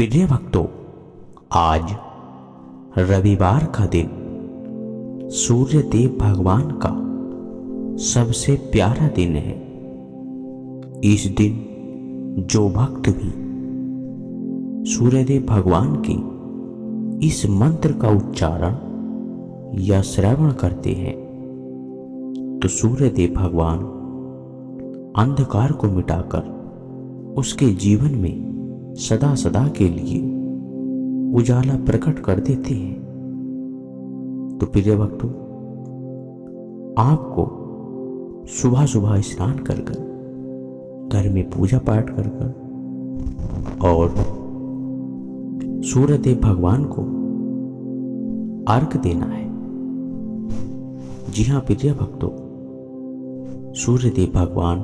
प्रिय भक्तों, आज रविवार का दिन सूर्य देव भगवान का सबसे प्यारा दिन है। इस दिन जो भक्त भी सूर्यदेव भगवान के इस मंत्र का उच्चारण या श्रवण करते हैं तो सूर्यदेव भगवान अंधकार को मिटाकर उसके जीवन में सदा सदा के लिए उजाला प्रकट कर देते हैं। तो प्रिय भक्तों, आपको सुबह सुबह स्नान कर घर में पूजा पाठ कर और सूर्यदेव भगवान को अर्घ देना है। जी हाँ प्रिय भक्तों, सूर्यदेव भगवान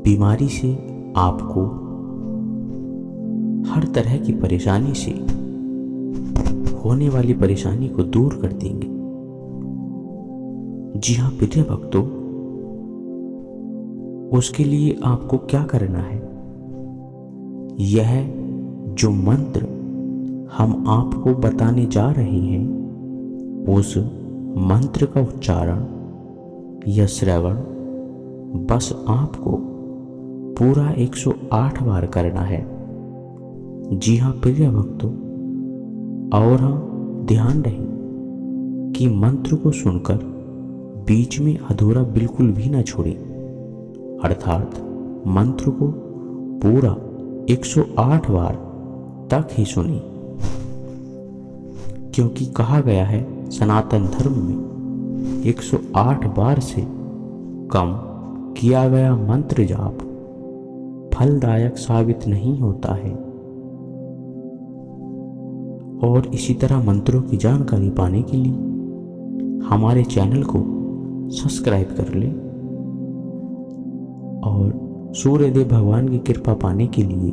बीमारी से आपको हर तरह की परेशानी से होने वाली परेशानी को दूर कर देंगे। जी हाँ प्रिय भक्तों, उसके लिए आपको क्या करना है, यह जो मंत्र हम आपको बताने जा रहे हैं उस मंत्र का उच्चारण या श्रवण बस आपको पूरा 108 बार करना है। जी हाँ प्रिय भक्तों, और हाँ ध्यान रहे कि मंत्र को सुनकर बीच में अधूरा बिल्कुल भी ना छोड़ें, अर्थात मंत्र को पूरा 108 बार तक ही सुनें, क्योंकि कहा गया है सनातन धर्म में 108 बार से कम किया गया मंत्र जाप फलदायक साबित नहीं होता है। और इसी तरह मंत्रों की जानकारी पाने के लिए हमारे चैनल को सब्सक्राइब कर लें और सूर्यदेव भगवान की कृपा पाने के लिए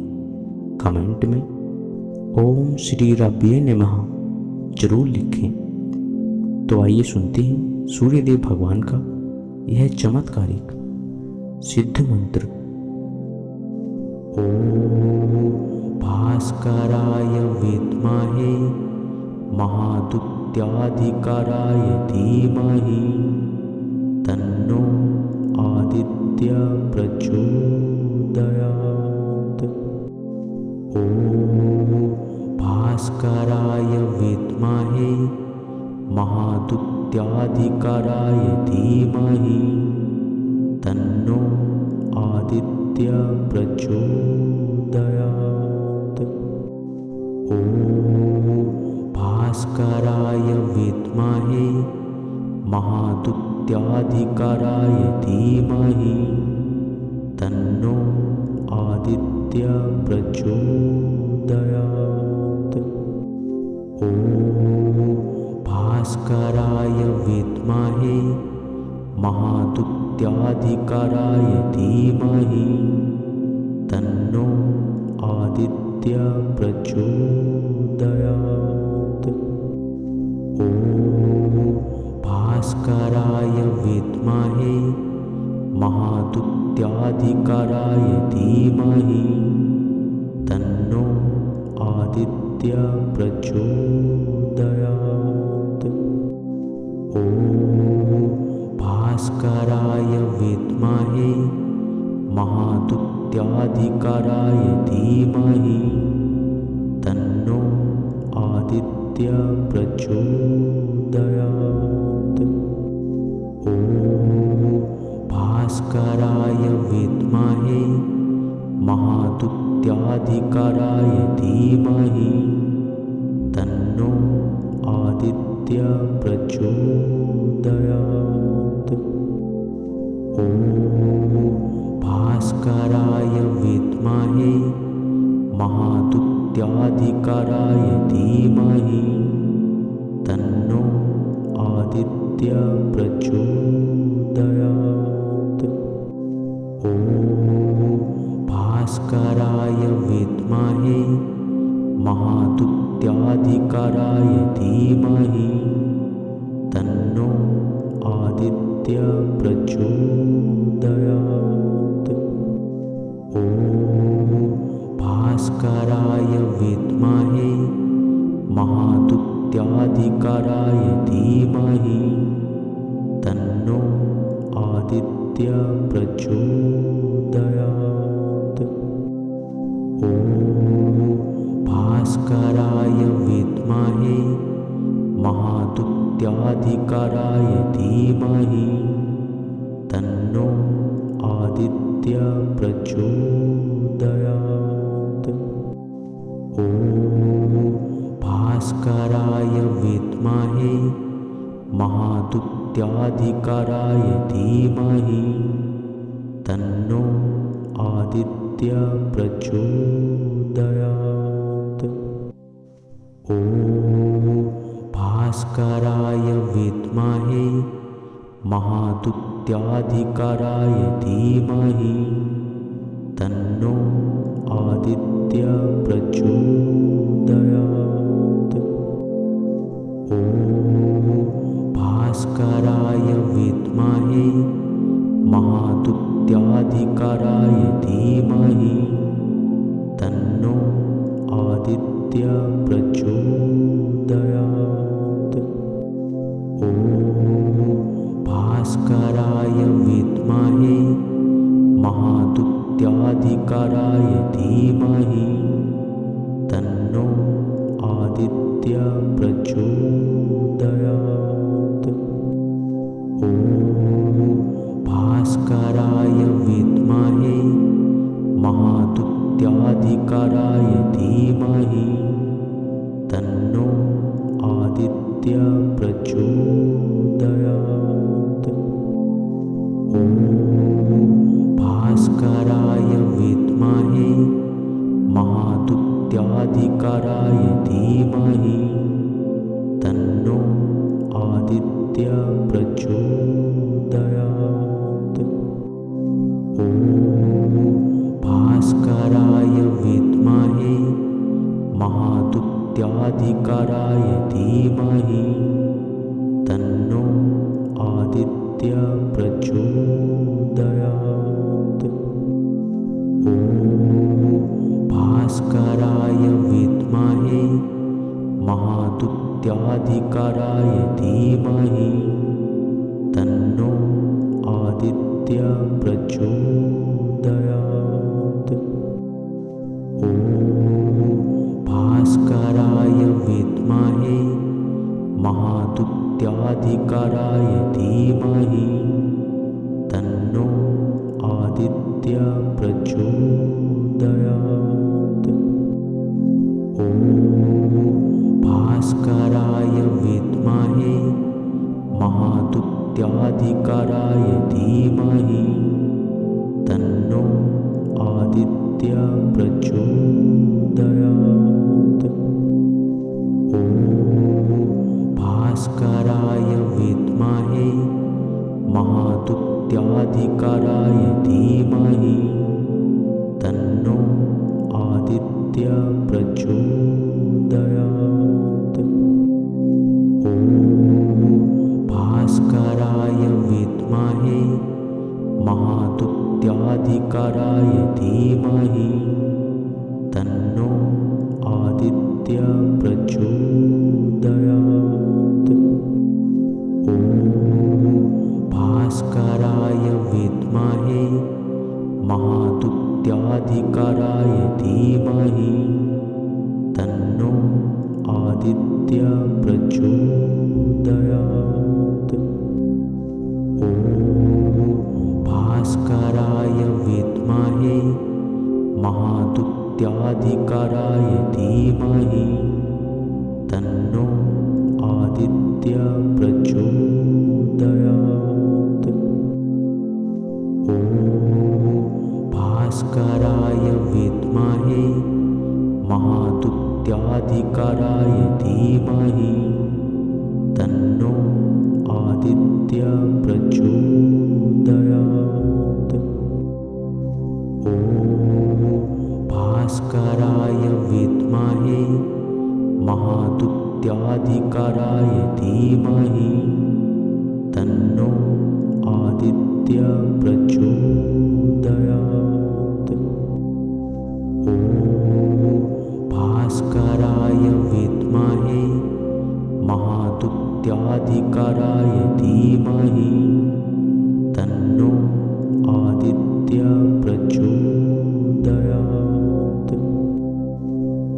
कमेंट में ओम श्री रब्बे नमः जरूर लिखें। तो आइए सुनते हैं सूर्यदेव भगवान का यह चमत्कारिक सिद्ध मंत्र। ओम भास्कराय विद्महे महादुत्याधिकाराय धीमहि तन्नो आदित्य प्रचोदयात्। ओम भास्कराय विद्महे महादुत्याधिकाराय धीमहि तन्नो आदित्य प्रचोदयात्। ओम भास्कराय विद्महे महादुत्याधिकाराय धीमहि तन्नो आदित्य प्रचोदयात्। ओम भास्कराय विद्महे महादुत्याधिकाराय धीमहि तन्नो आदित्य प्रचोदयात्। ओम भास्कराय विद्महे महादुत्याधिकाराय धीमहि तन्नो आदित्य प्रचोदयात्। ओम भास्कराय विद्महे महादुत्याधिकाराय धीमहि तन्नो आदित्य प्रचोदयात्। ओम भास्कराय विद्महे महादुत्याधिकाराय धीमहि तन्नो आदित्य प्रचोदयात्। ओम भास्कराय विद्महे महादुत्याधिकाराय धीमहि तन्नो आदित्य प्रचोदयात्। ओम भास्कराय विद्महे महादुत्याधिकाराय धीमहि तन्नो आदित्य प्रचोदयात्। ओम भास्कराय विद्महे महादुत्याधिकाराय धीमहि तन्नो आदित्य प्रचोदयात्। ॐ भास्कराय विद्महे महादुत्याधिकाराय धीमहि तन्नो आदित्य प्रचोदयात्। ॐ भास्कराय विद्महे महादुत्याधिकाराय धीमहि तन्नो आदित्य प्रचोदयात्। ॐ भास्कराय विद्महे महादुत्याधिकाराय धीमहि तन्नो आदित्य प्रचोदयात्। ॐ भास्कराय विद्महे महादुत्याधिकाराय धीमहि तन्नो आदित्य प्रचोदयात्। ॐ भास्कराय विद्महे महादुत्याधिकाराय धीमहि तन्नो आदित्य प्रचोदयात्। ॐ भास्कराय विद्महे महादुत्याधिकाराय धीमहि तन्नो आदित्य प्रचोदयात्। ॐ भास्कराय विद्महे महादुत्याधिकाराय धीमहि तन्नो आदित्य प्रचोदयात्। ॐ भास्कराय विद्महे महादुत्याधिकाराय धीमहि तन्नो आदित्य प्रचोदयात्। ॐ भास्कराय विद्महे महादुत्याधिकाराय धीमहि तन्नो आदित्य प्रचोदयात्। ॐ भास्कराय विद्महे महादुत्याधिकाराय धीमहि तन्नो आदित्य प्रचोदयात्। ॐ भास्कराय विद्महे महादुत्याधिकाराय धीमहि तन्नो आदित्य प्रचोदयात्। ॐ भास्कराय विद्महे महादुत्याधिकाराय धीमहि तन्नो आदित्य प्रचोदयात्। ॐ भास्कराय विद्महे महादुत्याधिकाराय धीमहि तन्नो आदित्य प्रचोदयात्। ॐ भास्कराय विद्महे महादुत्याधिकाराय धीमहि तन्नो आदित्य प्रचोदयात्। ॐ भास्कराय विद्महे महादुत्याधिकाराय धीमहि तन्नो आदित्य प्रचोदयात्। ॐ भास्कराय विद्महे महादुत्याधिकाराय धीमहि तन्नो आदित्य प्रचोदयात्। ॐ भास्कराय विद्महे महादुत्याधिकाराय धीमहि तन्नो आदित्य प्रचोदयात्। ॐ आदित्याधिकाराय धीमहि तन्नो आदित्य प्रचोदयात्।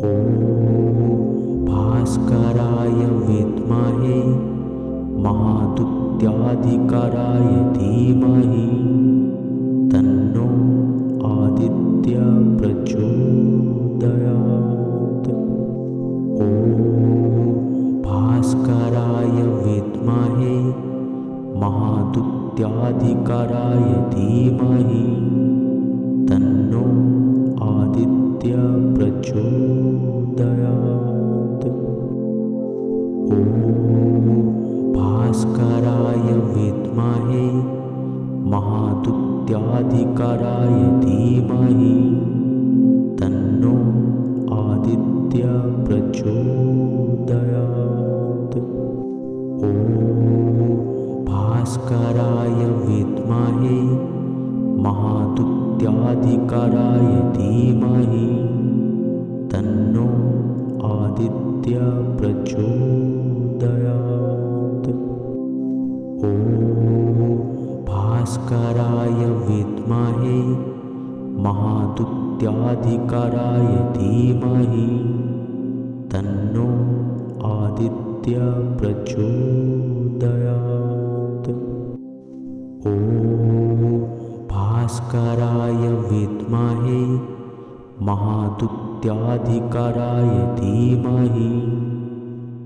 ॐ भास्कराय विद्महे महादुत्याधिकाराय धीमहि तन्नो आदित्य प्रचोदयात्। ॐ भास्कराय विद्महे महादुत्याधिकाराय धीमहि तन्नो आदित्य प्रचोदयात्। ॐ भास्कराय विद्महे महादुत्याधिकाराय धीमहि तन्नो आदित्य प्रचोदयात्। ॐ भास्कराय विद्महे महादुत्याधिकाराय धीमहि तन्नो आदित्य प्रचोदयात्। ॐ भास्कराय विद्महे महादुत्याधिकाराय धीमहि तन्नो आदित्य प्रचोदयात्। ॐ भास्कराय विद्महे महादुत्याधिकाराय धीमहि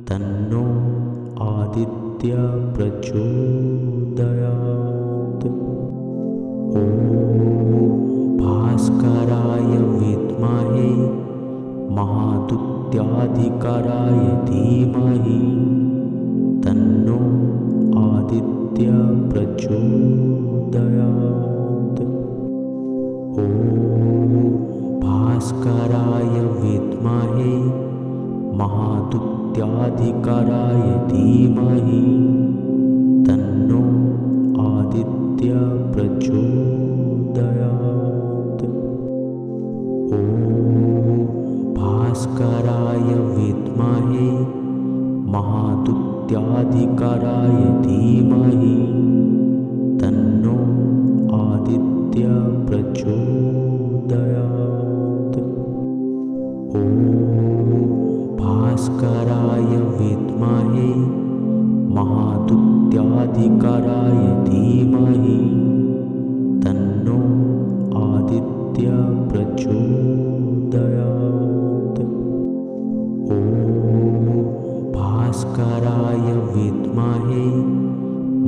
तन्नो आदित्य प्रचोदयात्। ॐ भास्कराय विद्महे महादुत्याधिकाराय धीमहि तन्नो आदित्य प्रचोदयात्। ॐ भास्कराय विद्महे महादुत्याधिकाराय धीमहि तन्नो आदित्य प्रचोदयात्। ॐ भास्कराय विद्महे महादुत्याधिकाराय धीमहि तन्नो आदित्य प्रचोदयात्। ॐ भास्कराय विद्महे महादुत्याधिकाराय धीमहि तन्नो आदित्य प्रचोदयात्। ॐ भास्कराय विद्महे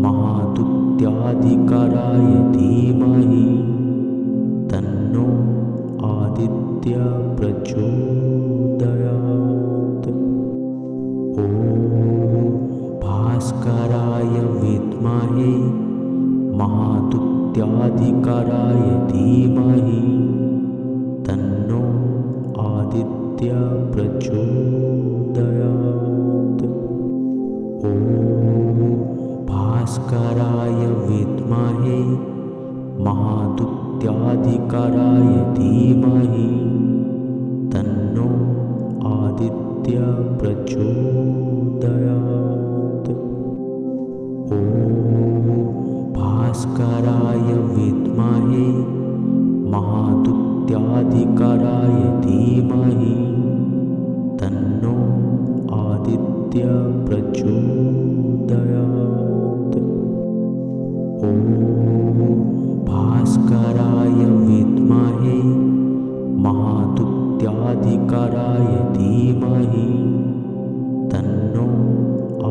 महादुत्याधिकाराय धीमहि तन्नो आदित्य प्रचोदयात्। ॐ भास्कराय विद्महे महादुत्याधिकाराय धीमहि तन्नो आदित्य प्रचोदयात्। ॐ भास्कराय विद्महे महादुत्याधिकाराय धीमहि तन्नो आदित्य प्रचोदयात्। ॐ भास्कराय विद्महे महादुत्याधिकाराय धीमहि तन्नो आदित्य प्रचोदयात्। ॐ भास्कराय विद्महे महादुत्याधिकाराय धीमहि तन्नो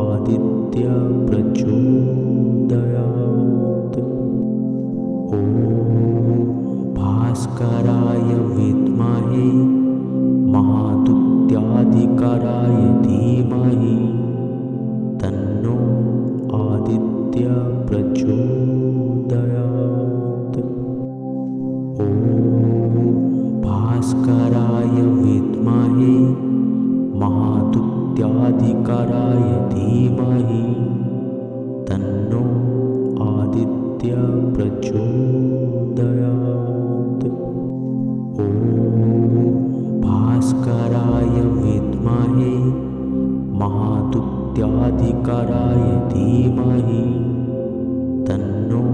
आदित्य प्रचोदयात्। ॐ भास्कराय विद्महे महादुत्याधिकाराय धीमहि तन्नो आदित्य प्रचोदयात्। ॐ भास्कराय विद्महे महादुत्याधिकाराय धीमहि तन्नो आदित्य प्रचोदयात्। ॐ भास्कराय विद्महे महादुत्याधिकाराय महादुत्याधिकाराय धीमहि तन्नो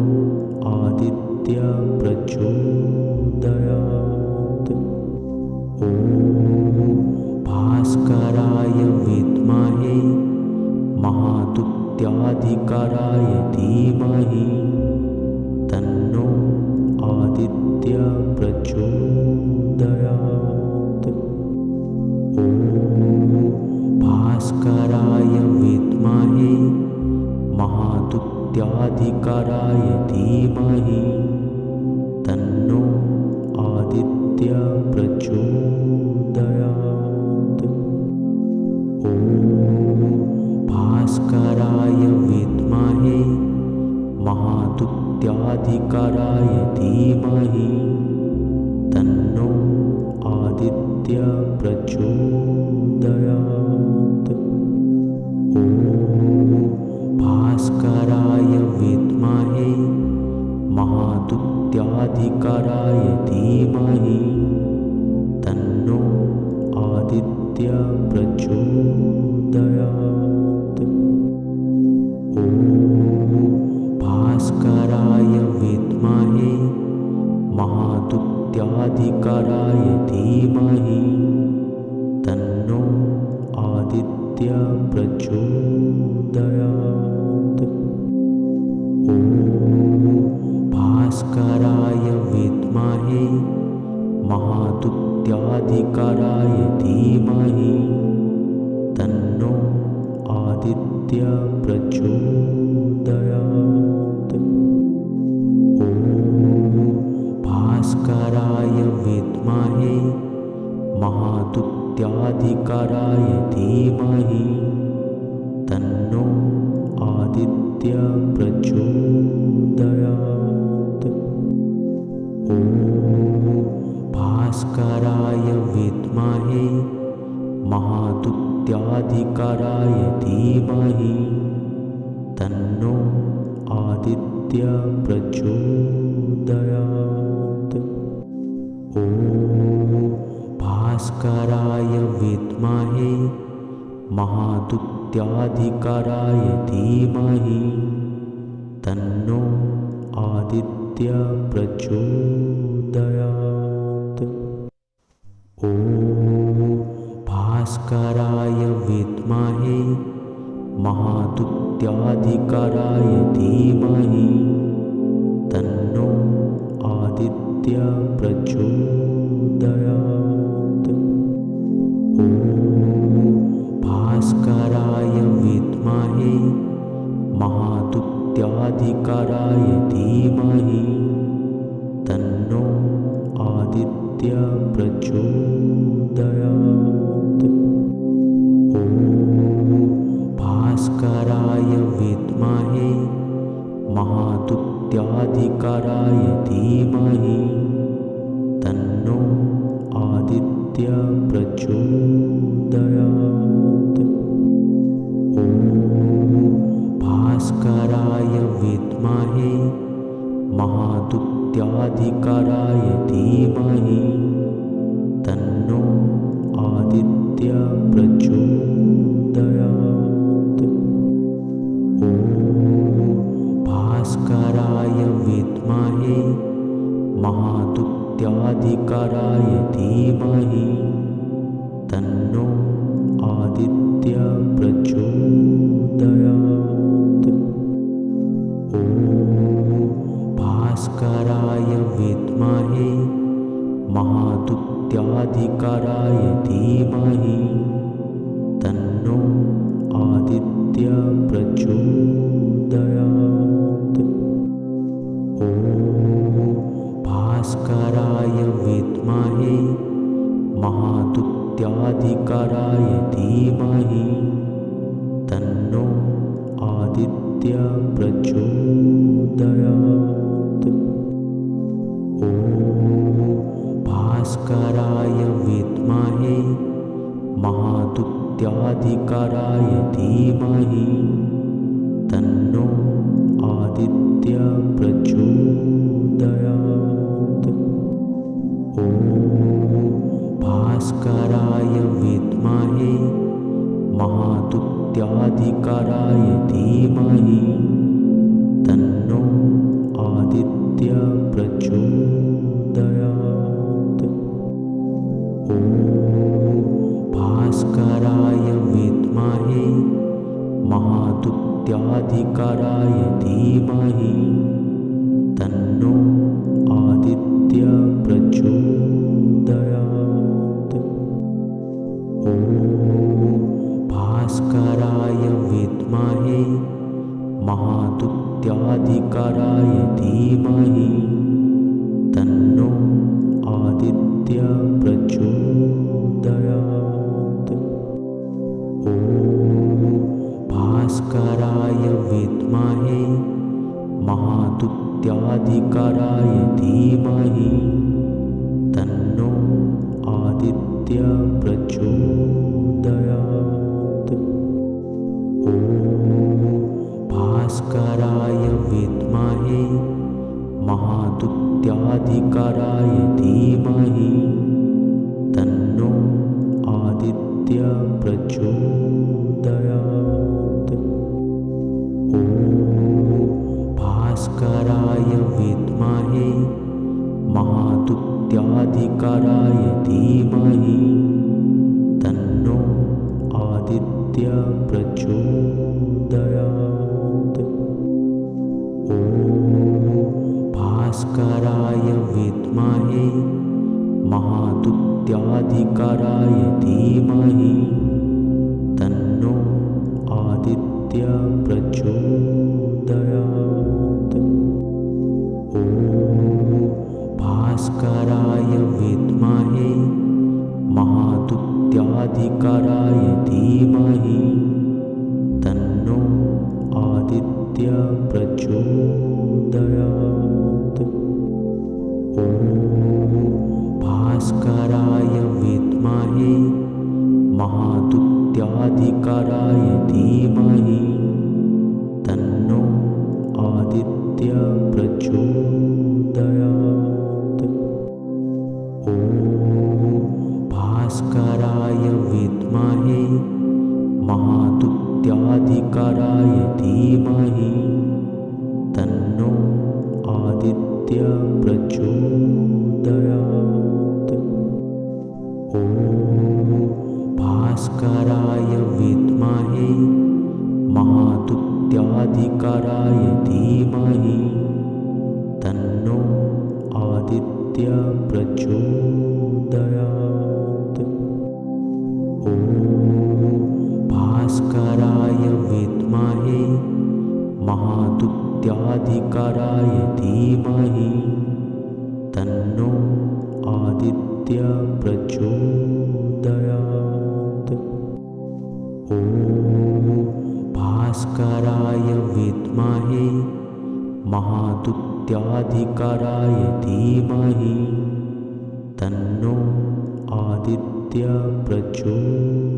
आदित्य प्रचोदयात्। ॐ भास्कराय विद्महे महादुत्याधिकाराय धीमहि तन्नो आदित्य प्रचोदयात्। ॐ भास्कराय विद्महे महादुत्याधिकाराय धीमहि तन्नो आदित्य प्रचोदयात्। ॐ भास्कराय विद्महे महादुत्याधिकाराय धीमहि तन्नो आदित्य प्रचोदयात्। ॐ भास्कराय विद्महे महादुत्याधिकाराय धीमहि तन्नो आदित्य प्रचोदयात्। ॐ भास्कराय विद्महे महादुत्याधिकाराय धीमहि तन्नो आदित्य प्रचोदयात्। ॐ भास्कराय विद्महे महादुत्याधिकाराय धीमहि तन्नो आदित्य प्रचोदयात्। ॐ भास्कराय विद्महे महादुत्याधिकाराय धीमहि तन्नो आदित्य प्रचोदयात्। ॐ भास्कराय विद्महे महादुत्याधिकाराय धीमहि तन्नो आदित्य प्रचोदयात्। ॐ भास्कराय विद्महे महादुत्याधिकाराय धीमहि तन्नो आदित्य प्रचोदयात्। ॐ भास्कराय विद्महे महादुत्याधिकाराय धीमहि तन्नो आदित्य प्रचोदयात्। ॐ भास्कराय विद्महे महादुत्याधिकाराय धीमहि तन्नो आदित्य प्रचोदयात्। ॐ भास्कराय विद्महे महादुत्याधिकाराय धीमहि तन्नो आदित्य प्रचोदयात्। ॐ भास्कराय विद्महे महादुत्याधिकाराय धीमहि तन्नो आदित्य प्रचोदयात्। ॐ भास्कराय विद्महे महादुत्याधिकाराय धीमहि तन्नो आदित्य प्रचोदयात्। ॐ भास्कराय विद्महे महादुत्याधिकाराय धीमहि तन्नो आदित्य प्रचोदयात्। ॐ भास्कराय विद्महे महादुत्याधिकाराय धीमहि तन्नो आदित्य प्रचोदयात्। ॐ भास्कराय विद्महे महादुत्याधिकाराय धीमहि तन्नो आदित्य प्रचोदयात्। ॐ भास्कराय विद्महे महादुत्याधिकाराय महादुत्याधिकाराय धीमहि तन्नो आदित्य प्रचोदयात्। ॐ भास्कराय विद्महे महादुत्याधिकाराय धीमहि तन्नो आदित्य प्रचोदयात्। ॐ भास्कराय विद्महे महादुत्याधिकाराय धीमहि तन्नो आदित्य प्रचोदयात्। ॐ भास्कराय विद्महे महादुत्याधिकाराय धीमहि तन्नो आदित्य प्रचोदयात्। ॐ भास्कराय विद्महे महादुत्याधिकाराय धीमहि तन्नो आदित्य प्रचोदयात्। ॐ भास्कराय विद्महे महादुत्याधिकाराय धीमहि तन्नो आदित्य प्रचोदयात्। ॐ भास्कराय विद्महे महादुत्याधिकाराय धीमहि तन्नो आदित्य प्रचोदयात्। ॐ भास्कराय विद्महे महादुत्याधिकाराय धीमहि तन्नो आदित्य प्रचोदयात्। ॐ भास्कराय विद्महे महादुत्याधिकाराय धीमहि तन्नो आदित्य प्रचोदयात्। ॐ भास्कराय विद्महे महादुत्याधिकाराय धीमहि तन्नो आदित्य प्रचोदयात्। ॐ भास्कराय विद्महे महादुत्याधिकाराय धीमहि तन्नो आदित्य प्रचोदयात्। ॐ भास्कराय विद्महे महादुत्याधिकाराय धीमहि तन्नो आदित्य प्रचोदयात्। ॐ भास्कराय विद्महे महादुत्याधिकाराय धीमहि तन्नो आदित्य प्रचोदयात्।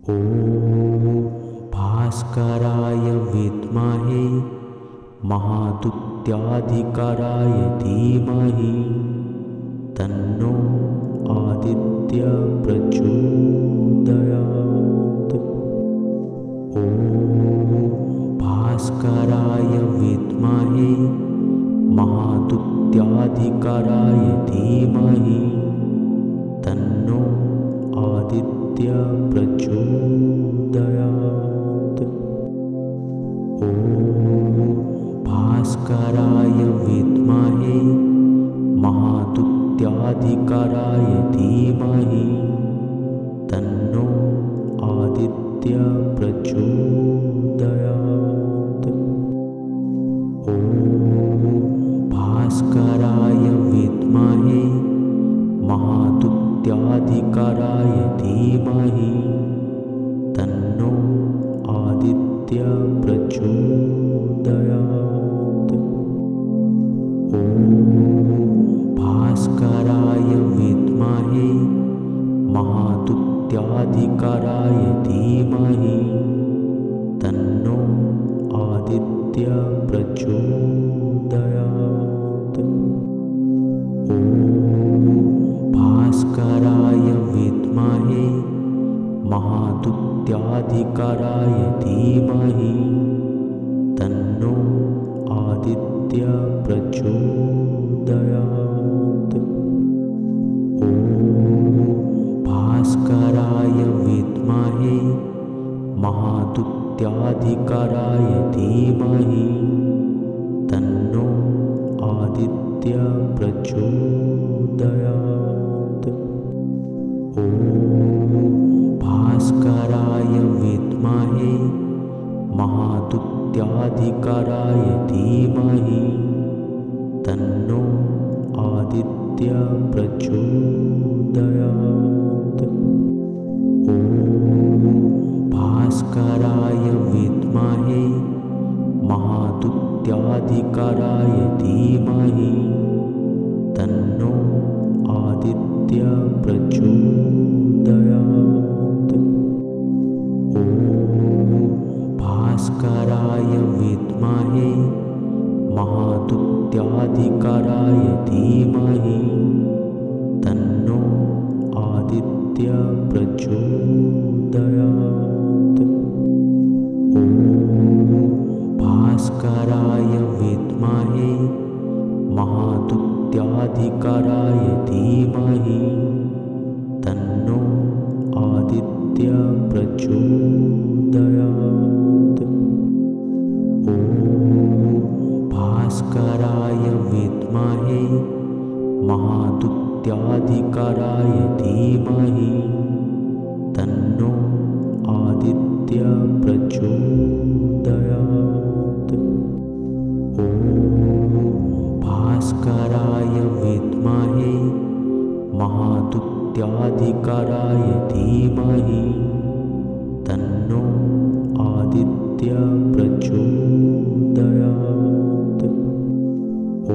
ॐ भास्कराय विद्महे महादुत्याधिकाराय धीमहि तन्नो आदित्य प्रचोदयात्। ॐ भास्कराय विद्महे महादुत्याधिकाराय धीमहि तन्नो आदित्य प्रचोदयात्। ॐ भास्कराय विद्महे महादुत्याधिकाराय धीमहि तन्नो आदित्य प्रचोदयात्। ॐ भास्कराय विद्महे महादुत्याधिकाराय धीमहि तन्नो आदित्य प्रचोदयात्। ॐ भास्कराय विद्महे महादुत्याधिकाराय धीमहि तन्नो आदित्य प्रचोदयात्। ॐ भास्कराय विद्महे महादुत्याधिकाराय धीमहि तन्नो आदित्य प्रचोदयात्। ॐ भास्कराय विद्महे महादुत्याधिकाराय धीमहि तन्नो आदित्य प्रचोदयात्। ॐ भास्कराय विद्महे महादुत्याधिकाराय धीमहि तन्नो आदित्य प्रचोदयात्। ॐ भास्कराय विद्महे महादुत्याधिकाराय धीमहि तन्नो आदित्य प्रचोदयात्। ॐ भास्कराय विद्महे महादुत्याधिकाराय धीमहि तन्नो आदित्य प्रचोदयात्। ॐ भास्कराय विद्महे महादुत्याधिकाराय धीमहि तन्नो आदित्य प्रचोदयात्। ॐ भास्कराय विद्महे महादुत्याधिकाराय धीमहि तन्नो आदित्य प्रचोदयात्। ॐ भास्कराय विद्महे महादुत्याधिकाराय धीमहि तन्नो आदित्य प्रचोदयात्। ॐ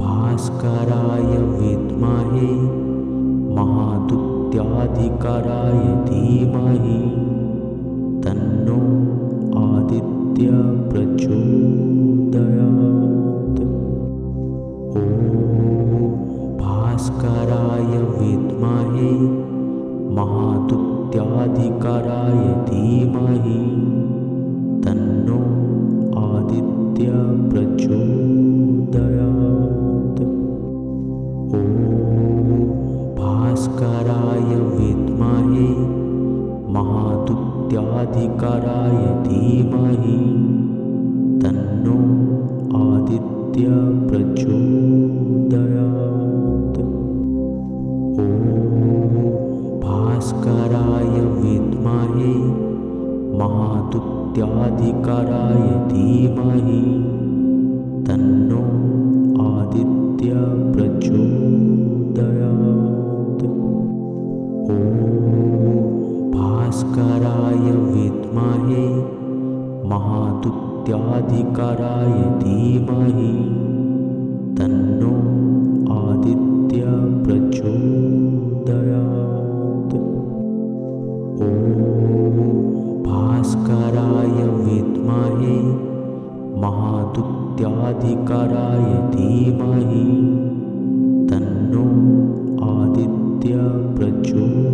भास्कराय विद्महे महादुत्याधिकाराय धीमहि तन्नो आदित्य प्रचोदयात्। ॐ भास्कराय विद्महे महादुत्याधिकाराय धीमहि तन्नो आदित्य प्रचोदयात्। ॐ भास्कराय विद्महे महादुत्याधिकाराय धीमहि तन्नो आदित्य प्रचोदयात्। ॐ भास्कराय विद्महे महादुत्याधिकाराय धीमहि तन्नो आदित्य प्रचोदयात्। ॐ भास्कराय विद्महे महादुत्याधिकाराय धीमहि तन्नो आदित्य प्रचोदयात्। ॐ भास्कराय विद्महे महादुत्याधिकाराय धीमहि तन्नो आदित्य प्रचोदयात्।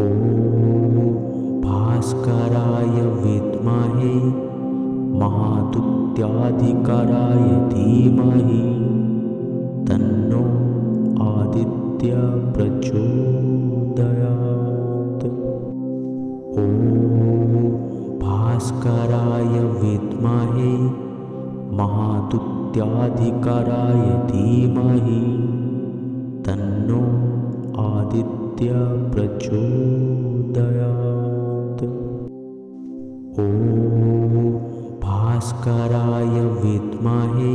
ॐ भास्कराय विद्महे महादुत्याधिकाराय धीमहि तन्नो आदित्य प्रचोदयात्। ॐ भास्कराय विद्महे महादुत्याधिकाराय धीमहि तन्नो आदित्य प्रचोदयात्। ॐ भास्कराय विद्महे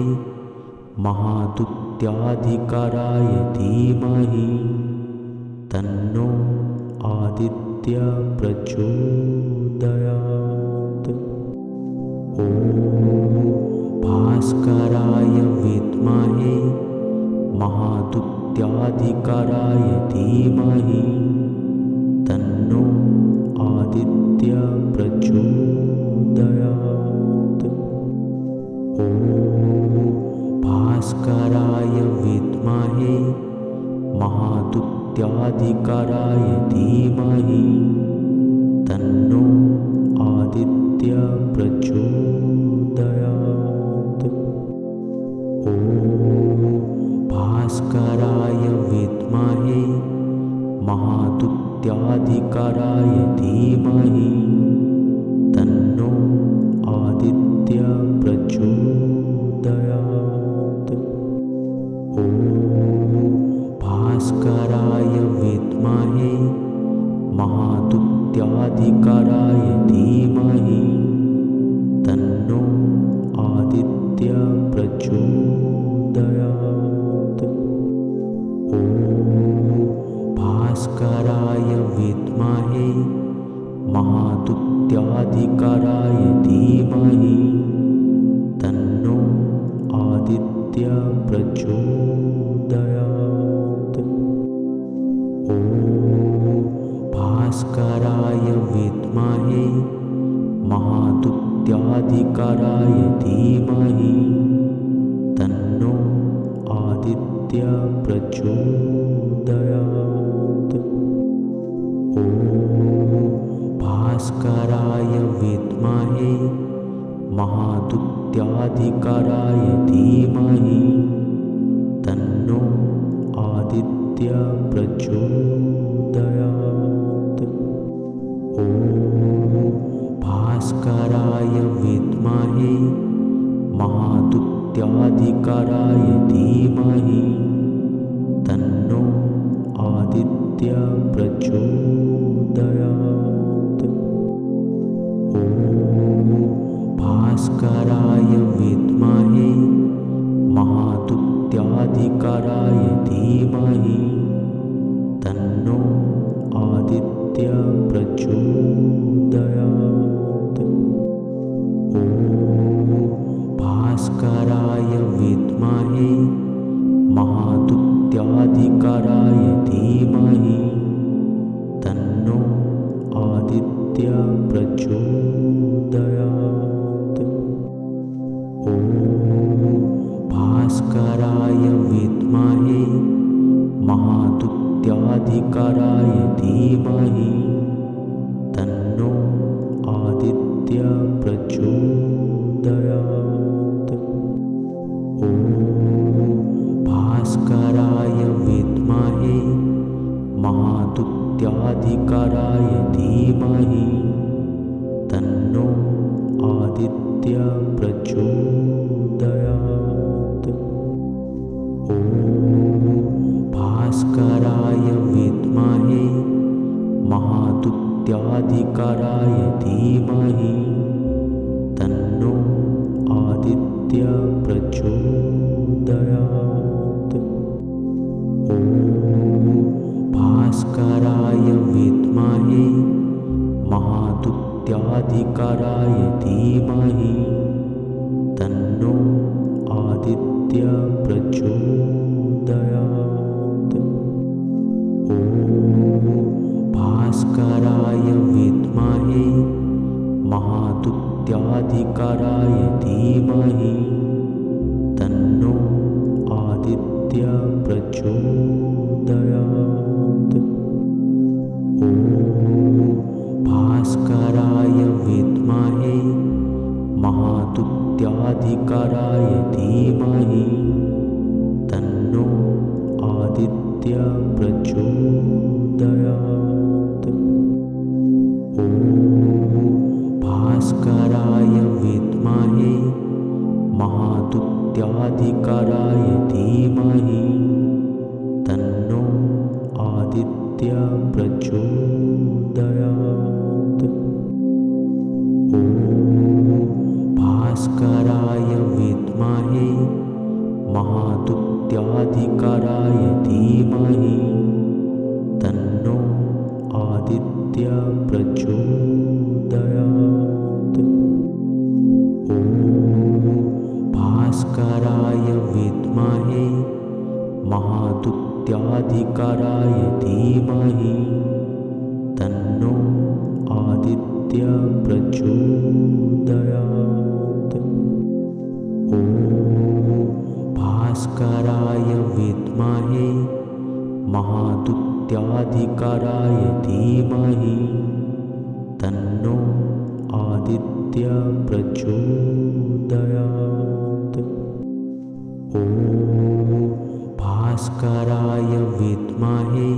महादुत्याधिकाराय धीमहि तन्नो आदित्य प्रचोदयात्। ॐ भास्कराय विद्महे महादुत्याधिकाराय धीमहि तन्नो आदित्य प्रचोदयात्। ॐ भास्कराय विद्महे महादुत्याधिकाराय महादुत्याधिकाराय धीमहि तन्नो आदित्य प्रचोदयात्। ॐ भास्कराय विद्महे महादुत्याधिकाराय धीमहि तन्नो आदित्य प्रचोदयात्। ॐ भास्कराय विद्महे महादुत्याधिकाराय धीमहि तन्नो आदित्य प्रचोदयात्। ॐ भास्कराय विद्महे महादुत्याधिकाराय धीमहि तन्नो आदित्य प्रचोदयात्। ॐ भास्कराय विद्महे महादुत्याधिकाराय धीमहि तन्नो आदित्य प्रचोदयात्। ॐ भास्कराय विद्महे महादुत्याधिकाराय धीमहि तन्नो आदित्य प्रचोदयात्। ॐ भास्कराय विद्महे महादुत्याधिकाराय धीमहि तन्नो आदित्य प्रचोदयात्। ॐ भास्कराय विद्महे महादुत्याधिकाराय धीमहि तन्नो आदित्य प्रचोदयात्। ॐ भास्कराय विद्महे महादुत्याधिकाराय धीमहि तन्नो आदित्य प्रचोदयात्। ॐ भास्कराय विद्महे महादुत्याधिकाराय धीमहि तन्नो आदित्य प्रचोदयात्। ॐ भास्कराय विद्महे महादुत्याधिकाराय धीमहि तन्नो आदित्य प्रचोदयात्। ॐ भास्कराय विद्महे महादुत्याधिकाराय धीमहि तन्नो आदित्य प्रचोदयात्। ॐ भास्कराय विद्महे महादुत्याधिकाराय धीमहि तन्नो आदित्य प्रचोदयात्। ॐ भास्कराय विद्महे महादुत्याधिकाराय धीमहि तन्नो आदित्य प्रचोदयात्। ॐ भास्कराय विद्महे महादुत्याधिकाराय धीमहि तन्नो आदित्य प्रचोदयात्। ॐ भास्कराय विद्महे महादुत्याधिकाराय धीमहि तन्नो आदित्य प्रचोदयात्। ॐ भास्कराय विद्महे महादुत्याधिकाराय धीमहि तन्नो आदित्य प्रचोदयात्। ॐ भास्कराय विद्महे महादुत्याधिकाराय धीमहि तन्नो आदित्य प्रचोदयात्। ॐ भास्कराय विद्महे महादुत्याधिकाराय महादुत्याधिकाराय धीमहि तन्नो आदित्य प्रचोदयात्। ॐ भास्कराय विद्महे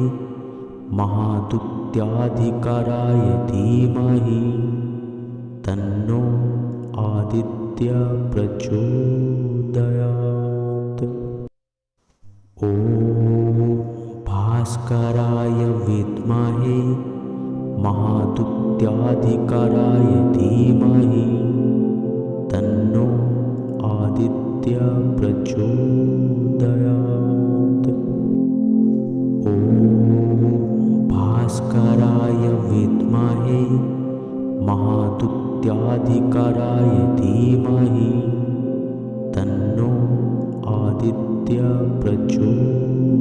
महादुत्याधिकाराय धीमहि तन्नो आदित्य प्रचोदयात्। ॐ भास्कराय विद्महे महादुत्याधिकाराय धीमहि तन्नो आदित्य प्रचोदयात्। ॐ भास्कराय विद्महे महादुत्याधिकाराय धीमहि तन्नो आदित्य प्रचोदयात्।